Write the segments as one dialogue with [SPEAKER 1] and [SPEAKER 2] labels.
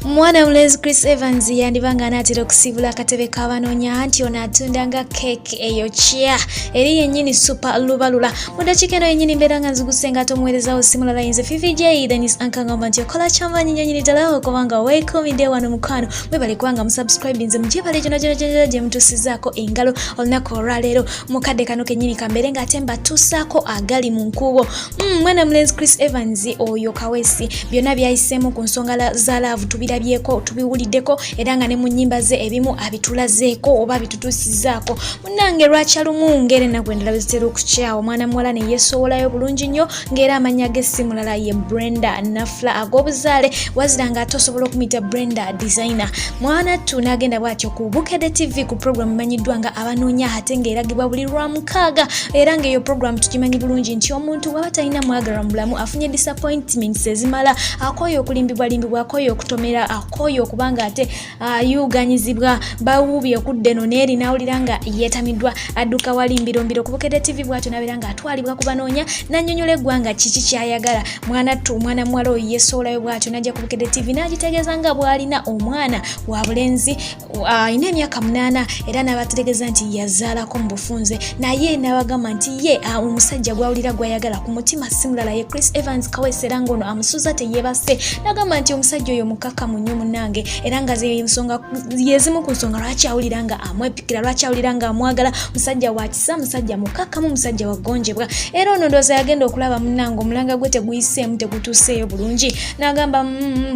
[SPEAKER 1] Mwana mulezi Chris Evans yandibanga anatera okusibula akatebe k'abanoonya anti ono atundanga cake eyokya eri yennyini super lubalula mu dakiika eno yennyini mbeera nga nzigusenga ate omuweerezaawo simulala yinze VVJ Dennis ankangamba nti okola kyamba nnyinnyonnyini ddala okubanga weekomidde wano mukwano mwebale kubanga musubscribe nze mugyebale gyona gye mutuusizaako engalo olunaku olwaleero mukadde kano kennyini kambeere ng'ate mbatuusaako agali mu nkubo. Mwana mulezi Chris Evans oyo Kaweesi byonna byayiseemu ku nsonga za laavu tubirabyeko tubiwuliddeko era nga ne mu nnyimba ze ebimu abitulazeeko oba bitutuusizaako. Munnange lwakyalumu ng'era ennaku endala zitera okukyawa omwana muwala ne yeesowolayo bulungi nnyo ng'era amanya ge si mulala ye Brenda Nafla ag'obuzaale wazira nga ate osobola okumuyita Brenda designer. Mwanattu n'agenda bw'atyo ku Bukedde TV ku programu emanyiddwa nga abanoonya ate ng'eragibwa buli lwamukaaga era ng'eyo programu tukimanyi bulungi nti omuntu bw'aba talina mwagalwa mu bulamu afunye disappointments ezimala akooye okulimbibwalimbibwa akooye okutomera akooye okubanga ate ayuganyizibwa bawuubye okudda eno n'eri n'awulira nga yeetamiddwa adduka wali mbirombiro ku Bukedde TV bw'atyo n'abeera nga atwalibwa ku banoonya n'annyonnyola eggwanga kiki kyayagala. Mwanattu omwana muwala oyo yeesowolayo bw'atyo n'ajja ku Bukedde TV n'agitegeeza nga bw'alina omwana wa bulenzi ayina emyaka 8 era n'abategeeza nti yazaalako mu bufunze naye n'abagamba nti ye omusajja gw'awulira gw'ayagala ku mutima si mulala ye Chris Evans Kaweesi era ng'ono amusuza teyeebase n'agamba nti omusajja oyo mukkakkamu nnyo munnange era nga yezimu ku nsonga lwaki awulira nga amwepikira lwaki awulira nga amwagala musajja wa kisa musajja mukkakkamu musajja wagonjebwa era ono ndowooza yagenda okulaba munnange omulanga gwe teguyiseemu tegutuuseeyo bulungi n'agamba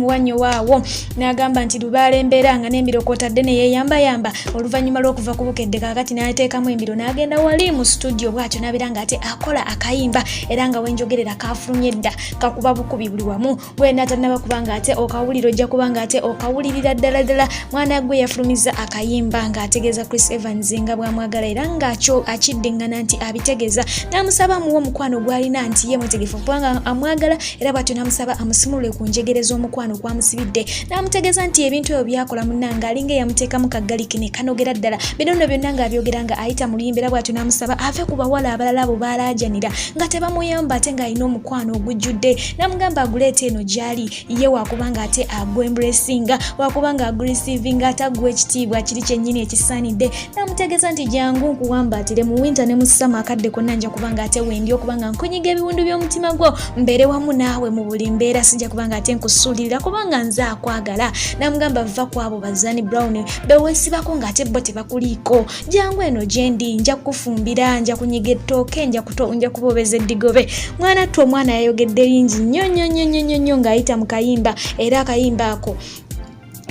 [SPEAKER 1] wannyo waawo n'agamba nti lubaala embeera nga n'embiro kw'otadde ne yeeyambayamba oluvannyuma lw'okuva ku Bukedde kaakati n'ateekamu embiro n'agenda wali mu studio bw'atyo n'abeera ng'ate akola akayimba era nga wenjogerera kaafulumye dda kakuba bukubi buli wamu bwena tannaba kubanga ate okawulira ojja kubanga ate okawulirira ddala mwana gwe yafulumiza akayimba ng'ategeeza Chris Evans nga bw'amwagala era ng'akyo akiddiŋŋana nti abitegeeza n'amusaba amuwa omukwano gw'alina nti ye mwetegefu kubanga amwagala era bw'atyo n'amusaba amusimulule ku njegere z'omukwano gwamusibidde n'amutegeeza nti ebintu ebyo byakola munnanga alinga eyamuteekamu kaggali kene kanogera ddala bino nno byonna ng'abyogera nga ayita mu luyimba era bw'atyo n'amusaba ave ku bawala abalala abo baalaajanira nga tebamuyamba ate ng'alina omukwano ogujjudde n'amugamba aguleeta eno gy'ali ye wakubanga ate agwembresinga wakubanga agurisivinga ate aguwa ekitiibwa kiri kyennyini ekisaanidde n'amutegeeza nti jangu nkuwambaatire mu winta ne mu ssama akadde konna nja kubanga ate wendi okubanga nkunyiga ebiwundu by'omutima gwo mbeere wamu naawe mu buli mbeera sijja kubanga ate nkusuulirira kubanga nze akwagala n'amugamba va ku abo bazani Brown beweesibako ng'ate bo tebakuliiko jangu eno gyendi nja kufumbira nja kunyiga ettooke nja kuboobeza eddigobe. Mwanattu omwana yayogedde lingi nnyo ng'ayita mu kayimba era akayimba ako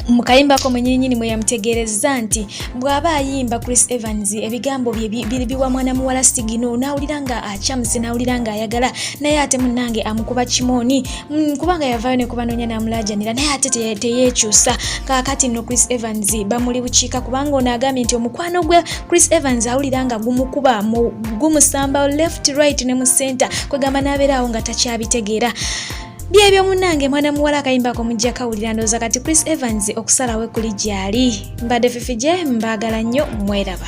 [SPEAKER 1] mukayimba ko mwenyenyini mwe yamutegereza nti bw'aba ayimba Chris Evans ebigambo bye biwa mwana muwala sigino n'awulira nga achamuse n'awulira nga ayagala naye ate munnange amukuba kimooni kubanga yavaayo ne kubanoonya n'amulaajanira naye ate teyeekyusa kaakati nno Chris Evans bamuli bukiika kubanga ono agambye nti omukwano gwe Chris Evans awulira nga gumukuba gumusamba left right ne mu center kwegamba n'abeeraawo nga takyabitegeera. Byebyo munnange mwana muwala akayimba ko mujja kawulira ndowooza kati Chris Evans okusalawo kuli gy'ali mbadde FFJ mbaagala nnyo mweraba.